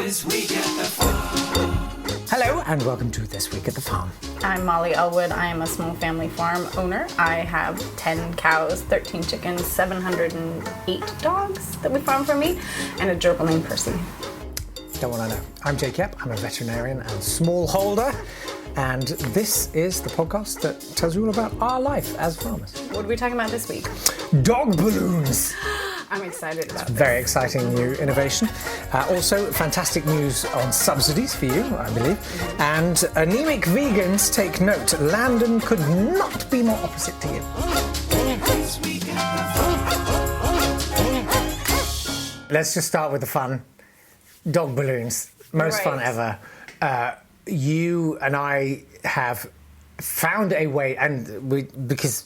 This Week at the Farm. Hello and welcome to This Week at the Farm. I'm Molly Elwood. I am a small family farm owner. I have 10 cows, 13 chickens, 708 dogs that we farm for me, and a gerbil named Percy. Don't want to know. I'm Jake Yep. I'm a veterinarian and smallholder, and this is the podcast that tells you all about our life as farmers. What are we talking about this week? Dog balloons. I'm excited about this. Very exciting new innovation. Also, fantastic news on subsidies for you, I believe. And anemic vegans take note. Landon could not be more opposite to you. This Week at the Farm. Let's just start with the fun. Dog balloons. Most fun Right. ever. You and I have found a way, and because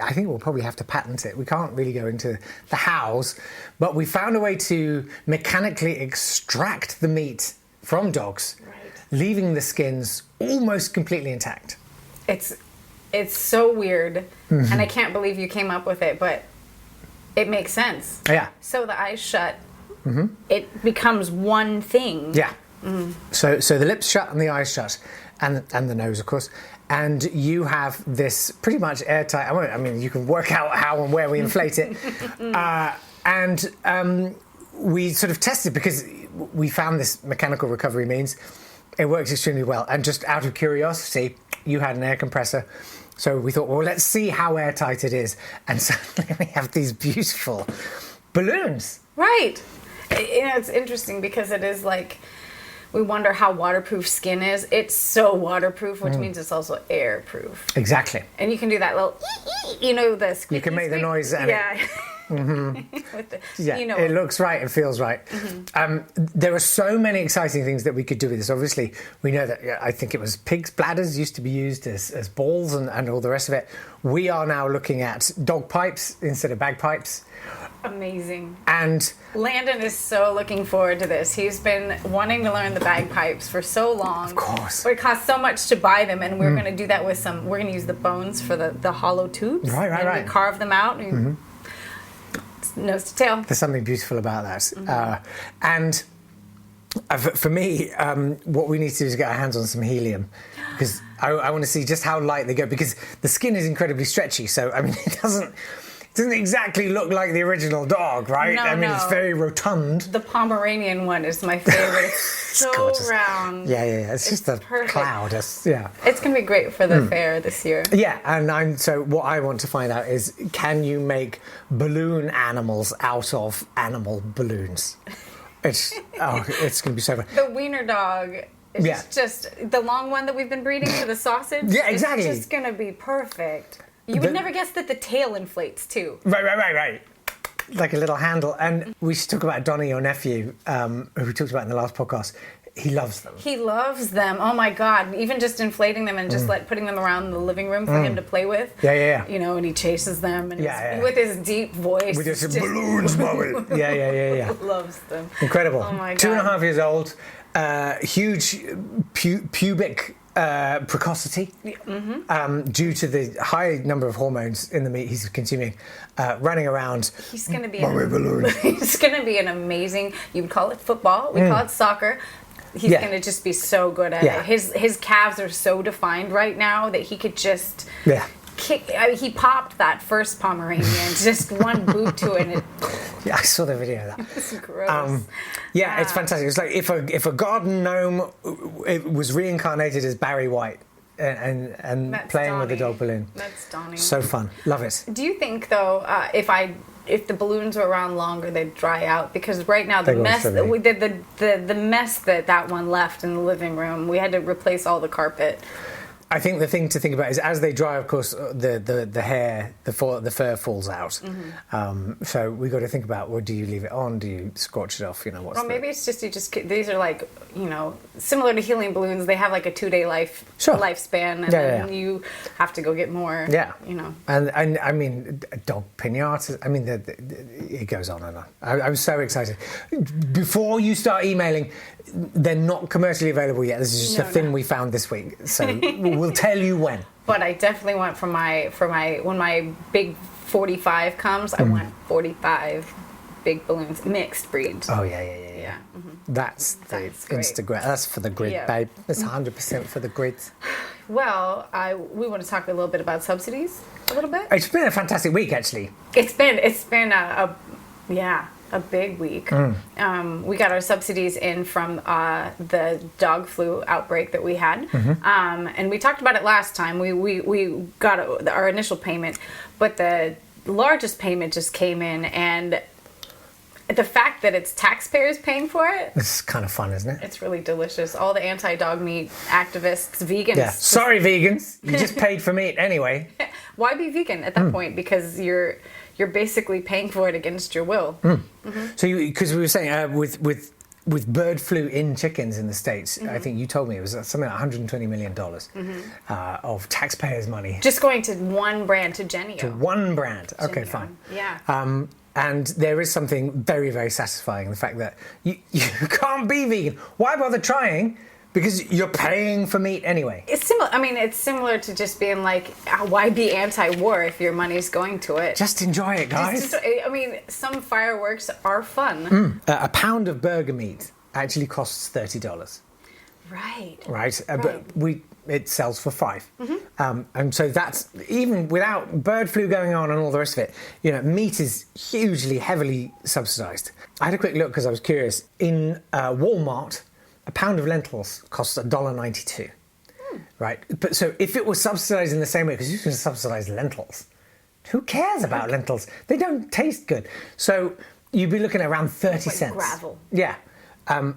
I think we'll probably have to patent it. We can't really go into the hows, but we found a way to mechanically extract the meat from dogs, leaving the skins almost completely intact. It's so weird, and I can't believe you came up with it, but it makes sense. Yeah. So the eyes shut, it becomes one thing. Yeah. So the lips shut and the eyes shut, and the nose, of course. And you have this pretty much airtight. I mean, you can work out how and where we inflate it. We sort of tested because we found this mechanical recovery means it works extremely well. And just out of curiosity, you had an air compressor. So we thought, well, let's see how airtight it is. And suddenly we have these beautiful balloons. Right. It's interesting because it is like, we wonder how waterproof skin is. It's so waterproof, which means it's also airproof. Exactly. And you can do that little, the squeaky. You can make the squeak. noise and yeah. With the, Yeah, you know, it looks right, it feels right. There are so many exciting things that we could do with this. Obviously, we know that, I think it was pigs' bladders used to be used as balls and all the rest of it. We are now looking at dog pipes instead of bagpipes. amazing. And Landon is so looking forward to this. He's been wanting to learn the bagpipes for so long. of course. But it costs so much to buy them, and we're going to do that with we're going to use the bones for the hollow tubes. Right. And we carve them out. And nose to tail. There's something beautiful about that. For me, what we need to do is get our hands on some helium, because I want to see just how light they go, because the skin is incredibly stretchy. So, I mean, it doesn't exactly look like the original dog, right? No, I mean, it's no. very rotund. The Pomeranian one is my favorite. It's so gorgeous. round. Yeah. It's just a perfect. cloud. Yeah. It's going to be great for the fair this year. Yeah, and so what I want to find out is, can you make balloon animals out of animal balloons? It's going to be so fun. The wiener dog is Yeah. just the long one that we've been breeding for the sausage. Yeah, exactly. It's just going to be perfect. You would never guess that the tail inflates too. Right. Like a little handle. And we should talk about Donnie, your nephew, who we talked about in the last podcast. He loves them. He loves them. Oh my God. Even just inflating them and just putting them around the living room for him to play with. Yeah. And he chases them and Yeah. with his deep voice. We just balloons, mommy. Yeah. Loves them. Incredible. Oh my God. 2.5 years old, huge pubic precocity due to the high number of hormones in the meat he's consuming, running around. He's going to be Mommy balloon. He's going to be an amazing. You would call it football. We call it soccer. He's Yeah. going to just be so good at Yeah. it. His calves are so defined right now that he could just Yeah. kick. He popped that first Pomeranian, just one boot to it. And Yeah, I saw the video of that. it's gross. Yeah, it's fantastic. It's like if a garden gnome it was reincarnated as Barry White and That's playing with a Donnie. dog balloon. That's Donnie. So fun. Love it. Do you think though, if the balloons were around longer, they'd dry out? Because right now the They will, mess so that they- we did, the mess that one left in the living room, we had to replace all the carpet. I think the thing to think about is as they dry, of course, the hair, the fur falls out. So we got to think about, well, do you leave it on? Do you scorch it off? What's Or maybe it's just these are like similar to helium balloons. They have like a 2-day lifespan, and then you have to go get more. Yeah. And And I mean, dog pinatas. I mean, it goes on and on. I'm so excited. Before you start emailing, they're not commercially available yet. This is just a thing we found this week. So we'll tell you when. But I definitely want when my big 45 comes, I want 45 big balloons, mixed breed. Oh yeah. Yeah. That's the That's great. Instagram. That's for the grid, Yeah. babe. That's 100% for the grid. Well, we want to talk a little bit about subsidies a little bit. It's been a fantastic week, actually. It's been a big week. We got our subsidies in from the dog flu outbreak that we had, and we talked about it last time. We got our initial payment, but the largest payment just came in, and the fact that it's taxpayers paying for it, This is kind of fun, isn't it? it's really delicious. All the anti-dog meat activists, vegans. Yeah. Sorry, vegans. You just paid for meat anyway. Why be vegan at that point? Because you're basically paying for it against your will. So, because we were saying with bird flu in chickens in the States, I think you told me it was something like $120 million of taxpayers' money. Just going to one brand, to Genio. One brand. Okay, Genio. fine. Yeah. And there is something very, very satisfying in the fact that you can't be vegan. Why bother trying? Because you're paying for meat anyway. It's similar. I mean, it's similar to just being like, why be anti-war if your money's going to it? Just enjoy it, guys. I mean, some fireworks are fun. A pound of burger meat actually costs $30. Right. Right, but it sells for $5, and so that's even without bird flu going on and all the rest of it. You know, meat is hugely, heavily subsidised. I had a quick look because I was curious. In Walmart, a pound of lentils costs $1.92. Right, but so if it was subsidised in the same way, because you can subsidise lentils, who cares about lentils? They don't taste good. So you'd be looking at around 30 like cents. gravel. Yeah.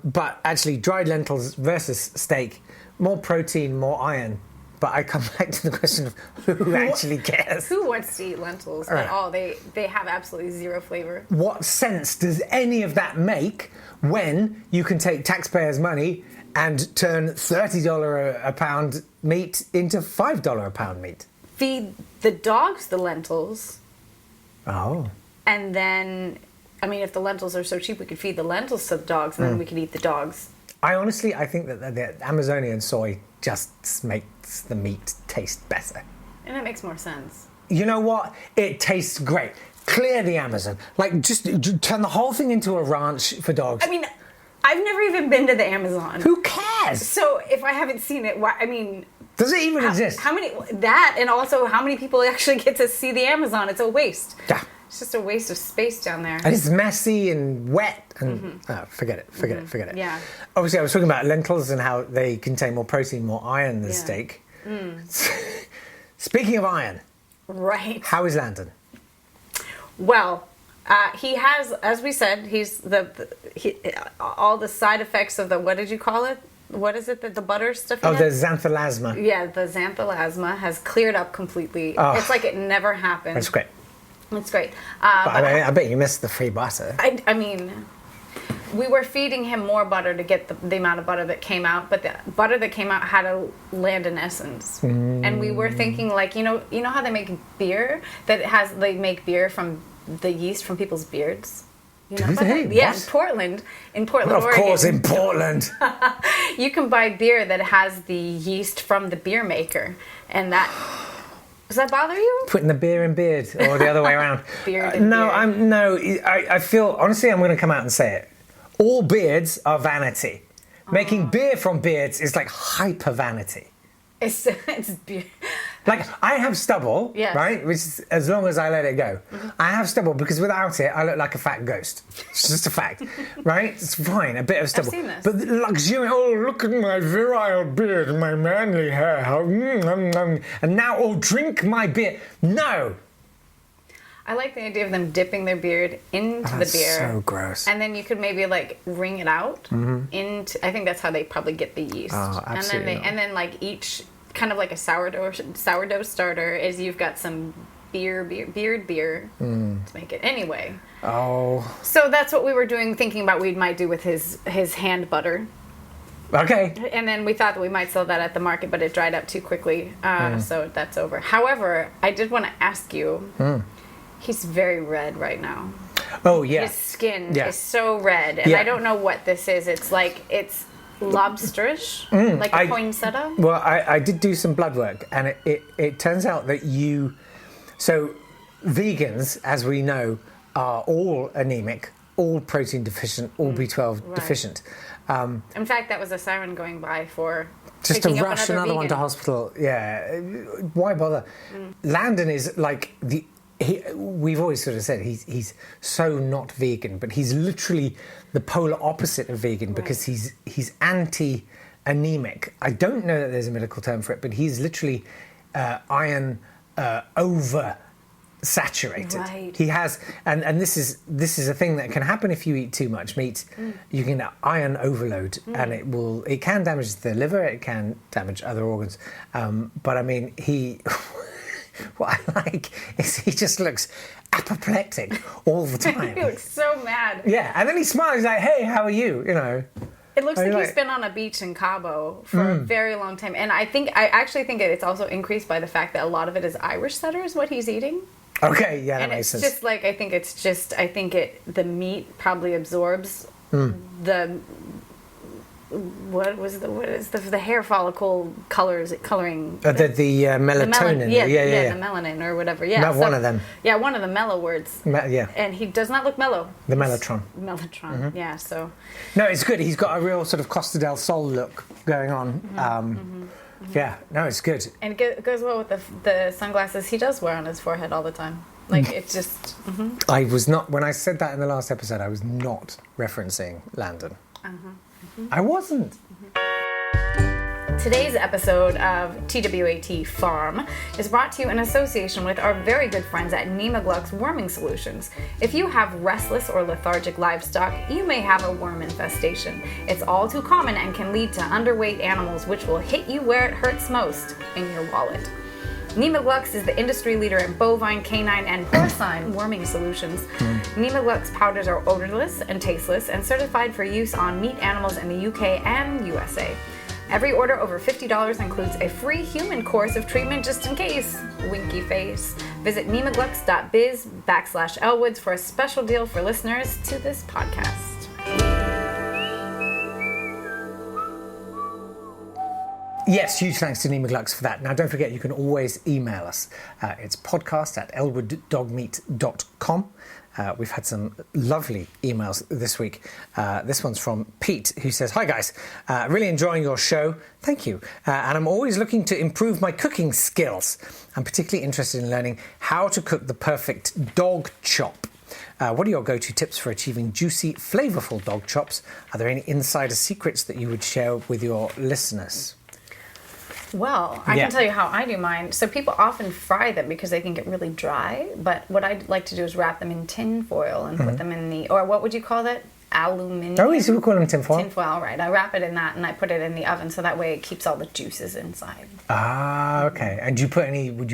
But actually, dried lentils versus steak, more protein, more iron. But I come back to the question of who actually cares? Who wants to eat lentils Right. at all? They have absolutely zero flavor. What sense does any of that make when you can take taxpayers' money and turn $30 a pound meat into $5 a pound meat? Feed the dogs the lentils, Oh. and then, I mean, if the lentils are so cheap, we could feed the lentils to the dogs, and then we could eat the dogs. I think that the Amazonian soy just makes the meat taste better. And it makes more sense. You know what? It tastes great. Clear the Amazon. Like, just turn the whole thing into a ranch for dogs. I mean, I've never even been to the Amazon. Who cares? So if I haven't seen it, why, I mean... Does it even exist? How many... That, and also how many people actually get to see the Amazon? It's a waste. Yeah. It's just a waste of space down there. And it's messy and wet and forget it. Yeah. Obviously, I was talking about lentils and how they contain more protein, more iron than steak. Speaking of iron, Right. how is Landon? Well, he has, as we said, he's all the side effects of the, what did you call it? What is it that the butter stuff? Oh, the xanthalasma. Yeah, the xanthalasma has cleared up completely. Oh. It's like it never happened. That's great. It's great. But I bet you missed the free butter. I mean, we were feeding him more butter to get the amount of butter that came out, but the butter that came out had a Landon essence. And we were thinking, like, you know how they make beer? They make beer from the yeast from people's beards? You know Do about they? that? Yeah, What? in Portland, Of Oregon. course, in Portland. You can buy beer that has the yeast from the beer maker, and that... Does that bother you? Putting the beer in beard, or the other way around. Beard in beard. I feel, honestly, I'm going to come out and say it. All beards are vanity. Making beer from beards is like hyper vanity. It's beer. Like, I have stubble, Yes. right? Which is as long as I let it go. I have stubble because without it, I look like a fat ghost. It's just a fact, right? It's fine, a bit of stubble. seen this. But the luxuriant, oh, look at my virile beard and my manly hair. And now, oh, drink my beer. No! I like the idea of them dipping their beard into the That's beer. so gross. And then you could maybe like wring it out into. I think that's how they probably get the yeast. Oh, absolutely not. And then like each kind of like a sourdough starter is you've got some beer to make it anyway. Oh, So that's what we were doing, thinking about we might do with his hand butter. okay. And then we thought that we might sell that at the market, but it dried up too quickly, so that's over. However, I did want to ask you. He's very red right now. Oh, yeah. His skin Yeah. is so red, and Yeah. I don't know what this is. It's lobsterish, like a poinsettia. Well, I did do some blood work, and it turns out that so vegans, as we know, are all anemic all protein deficient, all B12 Right. deficient. In fact, that was a siren going by for Just to picking up rush another one to vegan. hospital. Yeah. Why bother? Landon is like we've always sort of said he's so not vegan, but he's literally the polar opposite of vegan because he's anti-anemic. I don't know that there's a medical term for it, but he's literally iron over saturated. Right. He has, and this is a thing that can happen if you eat too much meat. You can get iron overload, and it can damage the liver. It can damage other organs. But I mean, what I like is he just looks apoplectic all the time. He looks so mad. Yeah, and then he smiles. He's like, "Hey, how are you?" You know. It looks I like like- he's been on a beach in Cabo for a very long time. And I actually think it's also increased by the fact that a lot of it is Irish setters, what he's eating. Okay, yeah, that And makes it's sense. just like, the meat probably absorbs the, what is the hair follicle coloring? The melatonin. The melanin or whatever. Yeah, Not one of them. Yeah, one of the mellow words. Yeah, And he does not look mellow. the mellotron. Mellotron, yeah, so. No, it's good. He's got a real sort of Costa del Sol look going on. Yeah, no, it's good. And it goes well with the sunglasses he does wear on his forehead all the time. Like, it's just... I was not, when I said that in the last episode, I was not referencing Landon. I wasn't. Today's episode of TWAT Farm is brought to you in association with our very good friends at Nemaglux Worming Solutions. If you have restless or lethargic livestock, you may have a worm infestation. It's all too common and can lead to underweight animals, which will hit you where it hurts most, in your wallet. Nemaglux is the industry leader in bovine, canine, and porcine worming solutions. Nemaglux powders are odorless and tasteless and certified for use on meat animals in the UK and USA. Every order over $50 includes a free human course of treatment just in case. Winky face. Visit nemaglux.biz/Elwoods for a special deal for listeners to this podcast. Yes, huge thanks to Nemaglux for that. Now, don't forget, you can always email us. It's podcast@elwooddogmeat.com. We've had some lovely emails this week. This one's from Pete, who says, "Hi guys, really enjoying your show. Thank you. And I'm always looking to improve my cooking skills. I'm particularly interested in learning how to cook the perfect dog chop. What are your go-to tips for achieving juicy, flavorful dog chops? Are there any insider secrets that you would share with your listeners?" Well, I Yeah. can tell you how I do mine. So people often fry them because they can get really dry. But what I like to do is wrap them in tin foil and put them in the, or what would you call that? Aluminium. Oh, we call them tinfoil. Tinfoil, right. I wrap it in that and I put it in the oven so that way it keeps all the juices inside. Ah, okay. And would you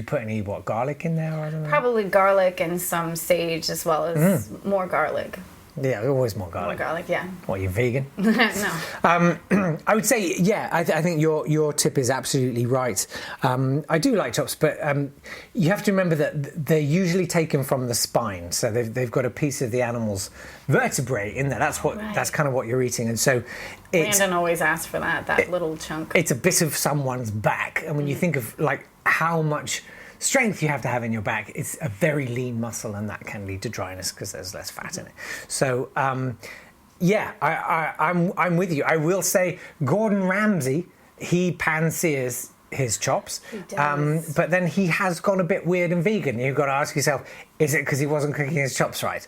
put any, garlic in there? I don't know. Probably garlic and some sage as well as more garlic. Yeah, always more More garlic. garlic, yeah. What, you vegan? No. I would say, yeah, I think your tip is absolutely right. I do like chops, but you have to remember that they're usually taken from the spine, so they've got a piece of the animal's vertebrae in there. That's kind of what you're eating, and so Landon always asks for that little chunk. it's a bit of someone's back. And when you think of like how much strength you have to have in your back, it's a very lean muscle, and that can lead to dryness because there's less fat in it. So yeah, I'm with you. I will say Gordon Ramsay, he pan-sears his chops, He does. but then he has gone a bit weird and vegan. You've got to ask yourself, is it because he wasn't cooking his chops right?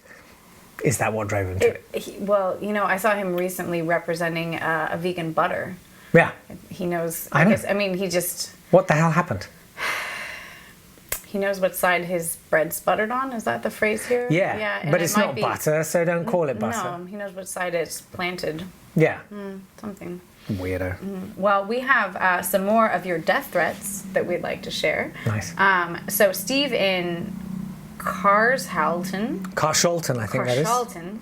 Is that what drove him to it? Well, I saw him recently representing a vegan butter. Yeah. He knows, I know. he just... What the hell happened? He knows what side his bread's buttered on. Is that the phrase here? Yeah, and but it it's might not be- butter, so don't call it butter. No, he knows what side it's planted. Yeah. Something. Weirdo. Well, we have some more of your death threats that we'd like to share. Nice. So Steve in Carshalton. Carshalton, I think that is. Carshalton.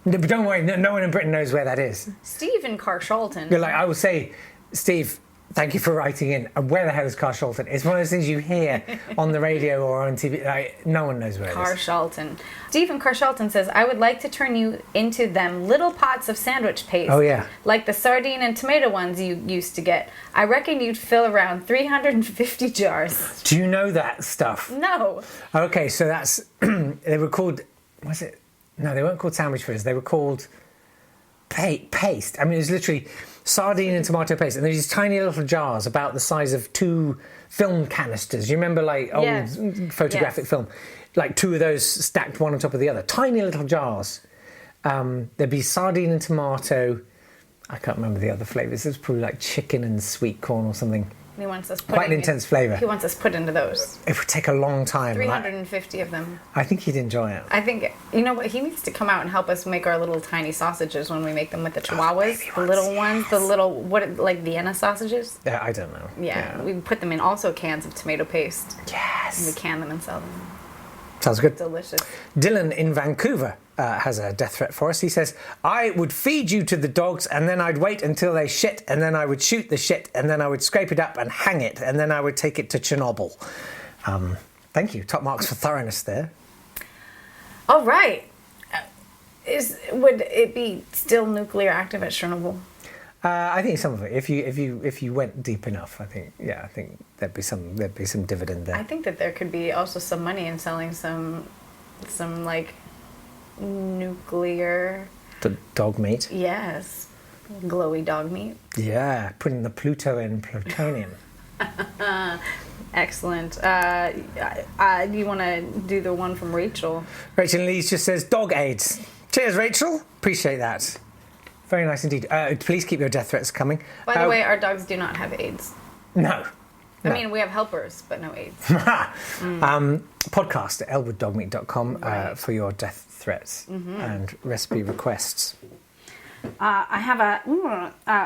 No, but don't worry, no one in Britain knows where that is. Steve in Carshalton. You're like, I will say, Steve, thank you for writing in. And where the hell is Carshalton? It's one of those things you hear on the radio or on TV. Like, no one knows where it is. Carshalton. Stephen Carshalton says, I would like to turn you into them little pots of sandwich paste. Oh, yeah. Like the sardine and tomato ones you used to get. I reckon you'd fill around 350 jars. Do you know that stuff? No. Okay, so that's, they were called, was it No, they weren't called sandwich fritters. They were called paste. I mean, it was literally sardine and tomato paste. And there's these tiny little jars about the size of 2 film canisters. You remember, like, old Yes. photographic Yes. film? Like 2 of those stacked one on top of the other. Tiny little jars. There'd be sardine and tomato. I can't remember the other flavours. It was probably like chicken and sweet corn or something. He wants us Quite an intense flavour. He wants us put into those. It would take a long time. 350 of them. I think he'd enjoy it. I think, you know what, he needs to come out and help us make our little tiny sausages when we make them with the chihuahuas. baby The ones, little ones, the little, like Vienna sausages. Yeah, I don't know. Yeah, we put them in also cans of tomato paste. And we Yes. can them and sell them. Sounds good. Delicious. Dylan in Vancouver has a death threat for us. He says, I would feed you to the dogs and then I'd wait until they shit and then I would shoot the shit and then I would scrape it up and hang it and then I would take it to Chernobyl. Thank you. Top marks for thoroughness there. All right. Would it be still nuclear active at Chernobyl? I think some of it. If you went deep enough, I think there'd be some dividend there. I think that there could be also some money in selling some like nuclear. The dog meat. Yes. Glowy dog meat. Yeah, putting the Pluto in plutonium. Excellent. Do you want to do the one from Rachel? Rachel Lees just says dog AIDS. Cheers, Rachel. Appreciate that. Very nice indeed. Please keep your death threats coming. By the way, our dogs do not have AIDS. No. I mean, we have helpers, but no AIDS. Podcast at elwooddogmeat.com Right. for your death threats and recipe requests. I have a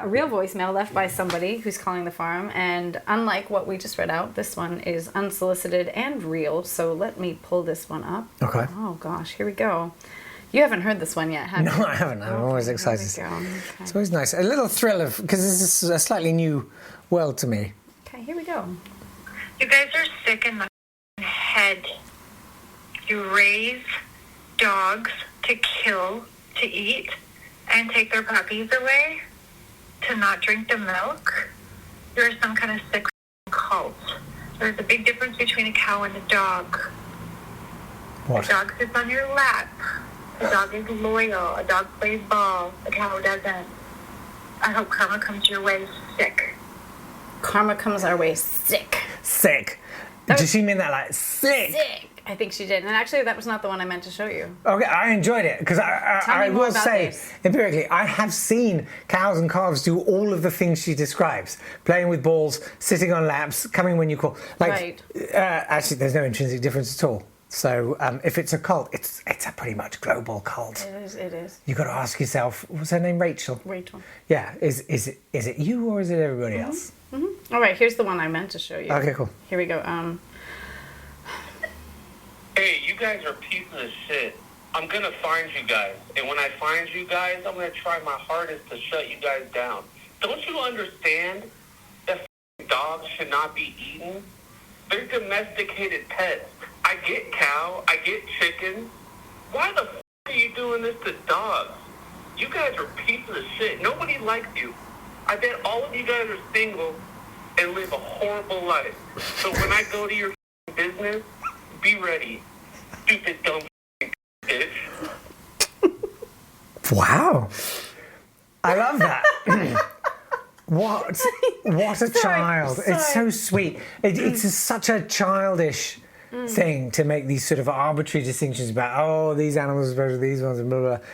real voicemail left by somebody who's calling the farm, and unlike what we just read out, this one is unsolicited and real, so let me pull this one up. Okay. Oh gosh, here we go. You haven't heard this one yet, have you? No, I haven't. I'm always Okay, excited. here we go. It's always nice. A little thrill of, because this is a slightly new world to me. Okay, here we go. You guys are sick in the head. You raise dogs to kill, to eat, and take their puppies away, to not drink the milk. You're some kind of sick cult. There's a big difference between a cow and a dog. What? A dog sits on your lap. A dog is loyal. A dog plays ball. A cow doesn't. I hope karma comes your way sick. Karma comes our way sick. Sick. That Did was- she mean that like sick? Sick. I think she did. And actually, that was not the one I meant to show you. Okay, I enjoyed it because Tell I me more will about say this. empirically, I have seen cows and calves do all of the things she describes: playing with balls, sitting on laps, coming when you call. Like, actually, there's no intrinsic difference at all. So, if it's a cult, it's a pretty much global cult. It is. You got to ask yourself, what's her name? Rachel. Rachel. Yeah, is it you or is it everybody else? All right, here's the one I meant to show you. Okay, cool. Here we go. Hey, you guys are pieces of shit. I'm gonna find you guys. And when I find you guys, I'm gonna try my hardest to shut you guys down. Don't you understand that f***ing dogs should not be eaten? They're domesticated pets. I get cow, I get chicken. Why the f*** are you doing this to dogs? You guys are pieces of shit. Nobody likes you. I bet all of you guys are single and live a horrible life. So when I go to your f***ing business, be ready. Stupid, dumb f***ing bitch. Wow. I love that. What a child. It's so sweet. It's such a childish thing to make these sort of arbitrary distinctions about, oh, these animals are better than these ones and blah, blah, blah.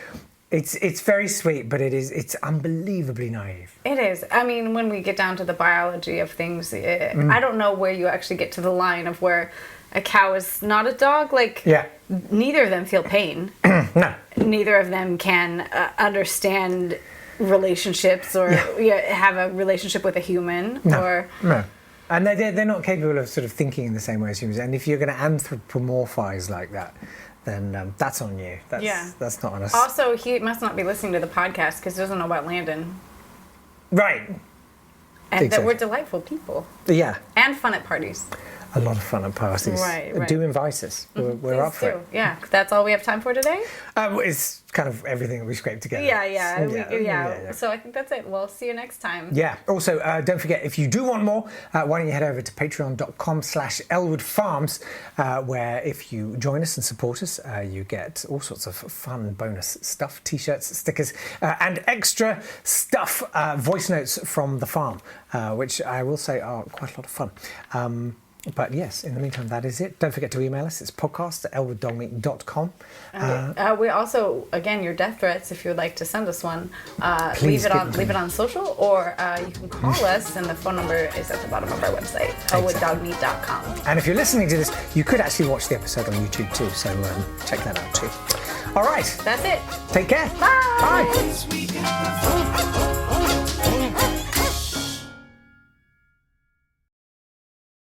It's very sweet, but it's unbelievably naive. It is. I mean, when we get down to the biology of things, I don't know where you actually get to the line of where a cow is not a dog. Like, Yeah. neither of them feel pain. No. Neither of them can understand relationships or have a relationship with a human. No. And they're not capable of sort of thinking in the same way as humans. And if you're going to anthropomorphize like that, then that's on you. That's not on us. Also, he must not be listening to the podcast because he doesn't know about Landon. Right. And that Exactly. we're delightful people. Yeah. And fun at parties. a lot of fun at parties. Right. Do invite us. We're up Please for do. it. Yeah, that's all we have time for today. It's kind of everything that we scraped together. Yeah. So I think that's it. We'll see you next time. Yeah. Also, don't forget, if you do want more, why don't you head over to patreon.com/ElwoodFarms, where if you join us and support us, you get all sorts of fun bonus stuff, t-shirts, stickers, and extra stuff, voice notes from the farm, which I will say are quite a lot of fun. But yes, in the meantime, that is it. Don't forget to email us. It's podcast@elwooddogmeat.com. We also, again, your death threats, if you would like to send us one, Please leave it on social, or you can call us, and the phone number is at the bottom of our website, elwooddogmeat.com. And if you're listening to this, you could actually watch the episode on YouTube too, so check that out too. All right. That's it. Take care. Bye. Bye. Once we get the